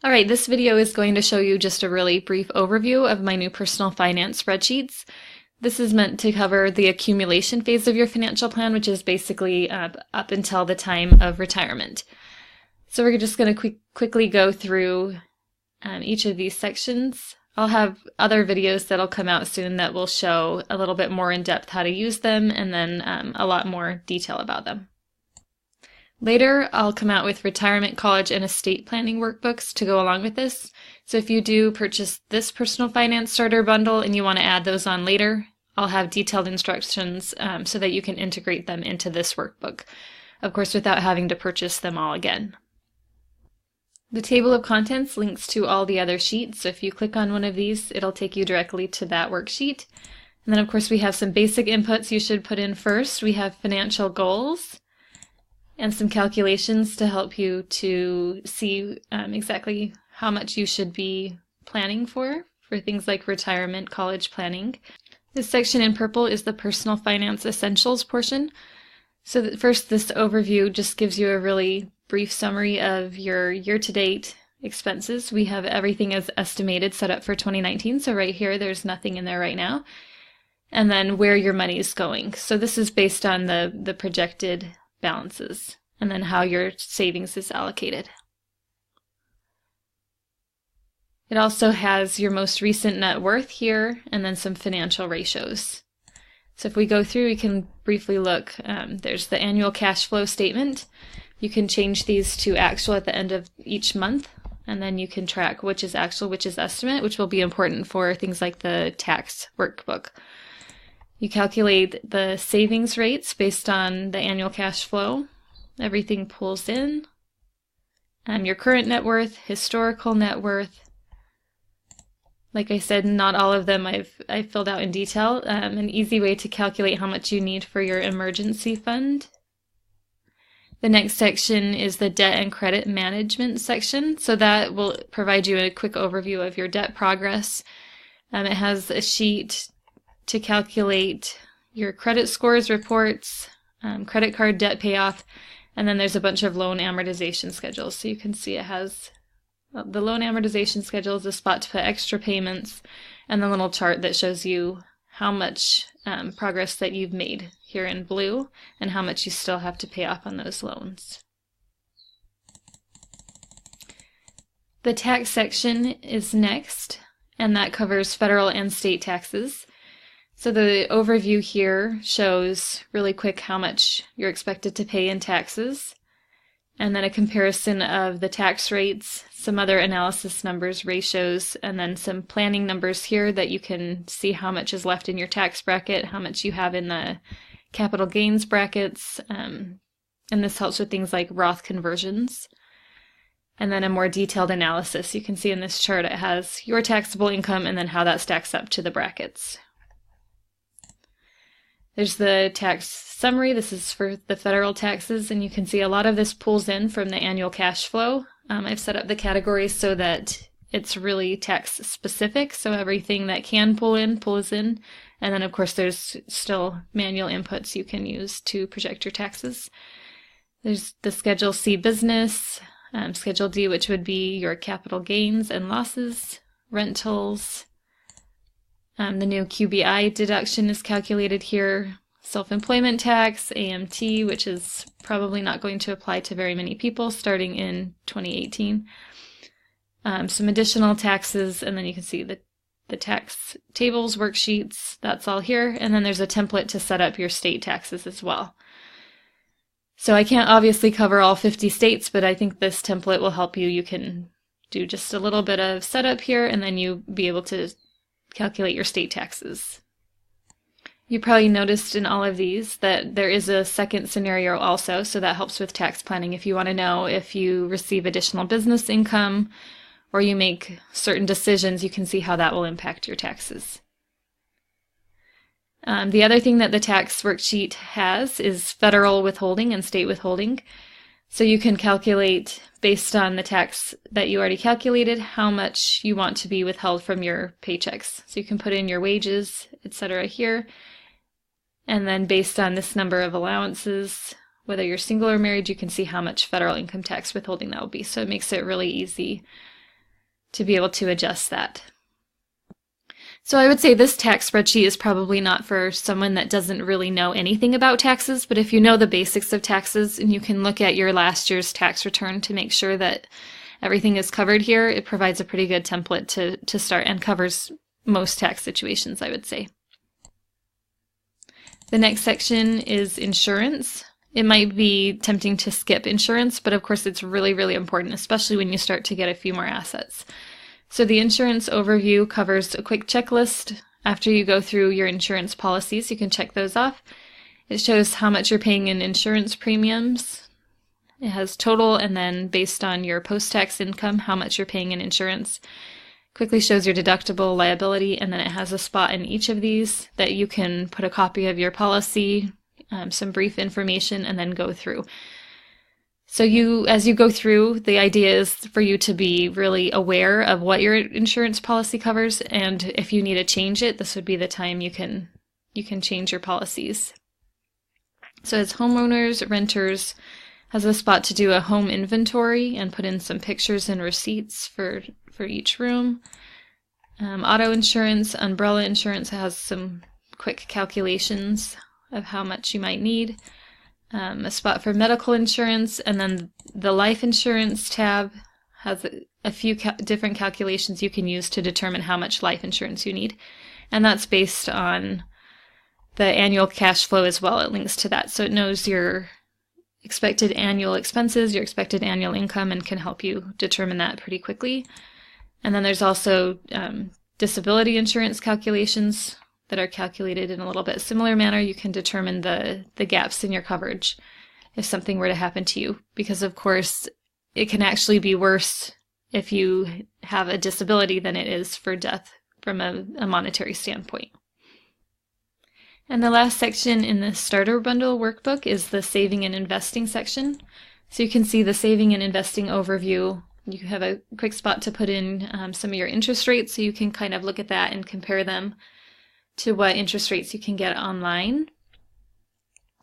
All right, this video is going to show you just a really brief overview of my new personal finance spreadsheets. This is meant to cover the accumulation phase of your financial plan, which is basically up until the time of retirement. So we're just going to quickly go through each of these sections. I'll have other videos that'll come out soon that will show a little bit more in depth how to use them and then a lot more detail about them. Later, I'll come out with retirement, college, and estate planning workbooks to go along with this. So if you do purchase this personal finance starter bundle and you want to add those on later, I'll have detailed instructions so that you can integrate them into this workbook, of course, without having to purchase them all again. The table of contents links to all the other sheets, so if you click on one of these, it'll take you directly to that worksheet. And then, of course, we have some basic inputs you should put in first. We have financial goals and some calculations to help you to see exactly how much you should be planning for things like retirement, college planning. This section in purple is the personal finance essentials portion. So first, this overview just gives you a really brief summary of your year-to-date expenses. We have everything as estimated set up for 2019, so right here there's nothing in there right now. And then where your money is going. So this is based on the projected balances, and then how your savings is allocated. It also has your most recent net worth here, and then some financial ratios. So if we go through, we can briefly look. There's the annual cash flow statement. You can change these to actual at the end of each month, and then you can track which is actual, which is estimate, which will be important for things like the tax workbook. You calculate the savings rates based on the annual cash flow. Everything pulls in. Your current net worth, historical net worth. Like I said, not all of them I've filled out in detail. An easy way to calculate how much you need for your emergency fund. The next section is the debt and credit management section. So that will provide you a quick overview of your debt progress. It has a sheet to calculate your credit scores reports, credit card debt payoff, and then there's a bunch of loan amortization schedules. So you can see it has the loan amortization schedule is a spot to put extra payments, and the little chart that shows you how much progress that you've made here in blue and how much you still have to pay off on those loans. The tax section is next, and that covers federal and state taxes. So the overview here shows really quick how much you're expected to pay in taxes, and then a comparison of the tax rates, some other analysis numbers, ratios, and then some planning numbers here that you can see how much is left in your tax bracket, how much you have in the capital gains brackets, and this helps with things like Roth conversions. And then a more detailed analysis. You can see in this chart it has your taxable income and then how that stacks up to the brackets. There's the tax summary. This is for the federal taxes, and you can see a lot of this pulls in from the annual cash flow. I've set up the categories so that it's really tax specific, so everything that can pull in, pulls in. And then, of course, there's still manual inputs you can use to project your taxes. There's the Schedule C business, Schedule D, which would be your capital gains and losses, rentals. The new QBI deduction is calculated here. Self-employment tax, AMT, which is probably not going to apply to very many people starting in 2018. Some additional taxes, and then you can see the tax tables, worksheets, that's all here. And then there's a template to set up your state taxes as well. So I can't obviously cover all 50 states, but I think this template will help you. You can do just a little bit of setup here, and then you'll be able to calculate your state taxes. You probably noticed in all of these that there is a second scenario also, so that helps with tax planning if you want to know if you receive additional business income or you make certain decisions, you can see how that will impact your taxes. The other thing that the tax worksheet has is federal withholding and state withholding. So you can calculate, based on the tax that you already calculated, how much you want to be withheld from your paychecks. So you can put in your wages, etc. here. And then based on this number of allowances, whether you're single or married, you can see how much federal income tax withholding that will be. So it makes it really easy to be able to adjust that. So I would say this tax spreadsheet is probably not for someone that doesn't really know anything about taxes, but if you know the basics of taxes and you can look at your last year's tax return to make sure that everything is covered here, it provides a pretty good template to start and covers most tax situations, I would say. The next section is insurance. It might be tempting to skip insurance, but of course it's really, really important, especially when you start to get a few more assets. So the insurance overview covers a quick checklist. After you go through your insurance policies, you can check those off. It shows how much you're paying in insurance premiums. It has total, and then based on your post-tax income, how much you're paying in insurance. Quickly shows your deductible, liability, and then it has a spot in each of these that you can put a copy of your policy, some brief information, and then go through. So as you go through, the idea is for you to be really aware of what your insurance policy covers, and if you need to change it, this would be the time you can change your policies. So as homeowners, renters, has a spot to do a home inventory and put in some pictures and receipts for each room. Auto insurance, umbrella insurance has some quick calculations of how much you might need. A spot for medical insurance, and then the life insurance tab has a few different calculations you can use to determine how much life insurance you need. And that's based on the annual cash flow as well. It links to that. So it knows your expected annual expenses, your expected annual income, and can help you determine that pretty quickly. And then there's also disability insurance calculations that are calculated in a little bit similar manner. You can determine the gaps in your coverage if something were to happen to you, because of course it can actually be worse if you have a disability than it is for death from a monetary standpoint. And the last section in the starter bundle workbook is the saving and investing section. So you can see the saving and investing overview. You have a quick spot to put in some of your interest rates, so you can kind of look at that and compare them to what interest rates you can get online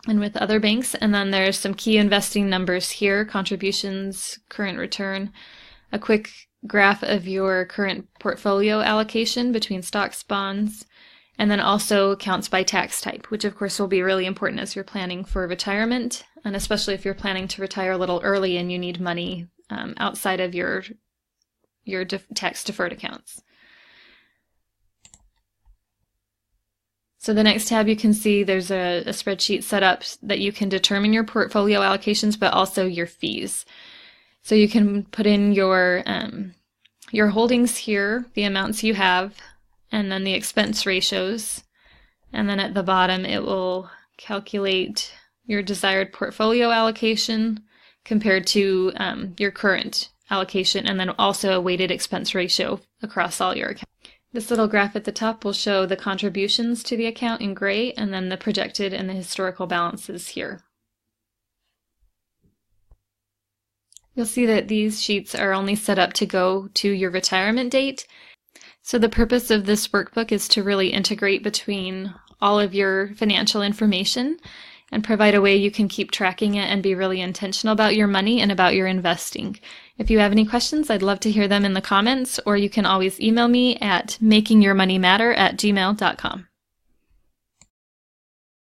and with other banks. And then there's some key investing numbers here: contributions, current return, a quick graph of your current portfolio allocation between stocks, bonds, and then also accounts by tax type, which of course will be really important as you're planning for retirement, and especially if you're planning to retire a little early and you need money outside of your tax deferred accounts. So the next tab, you can see there's a spreadsheet set up that you can determine your portfolio allocations, but also your fees. So you can put in your holdings here, the amounts you have, and then the expense ratios. And then at the bottom, it will calculate your desired portfolio allocation compared to your current allocation, and then also a weighted expense ratio across all your accounts. This little graph at the top will show the contributions to the account in gray, and then the projected and the historical balances here. You'll see that these sheets are only set up to go to your retirement date. So the purpose of this workbook is to really integrate between all of your financial information and provide a way you can keep tracking it and be really intentional about your money and about your investing. If you have any questions, I'd love to hear them in the comments, or you can always email me at makingyourmoneymatter@gmail.com.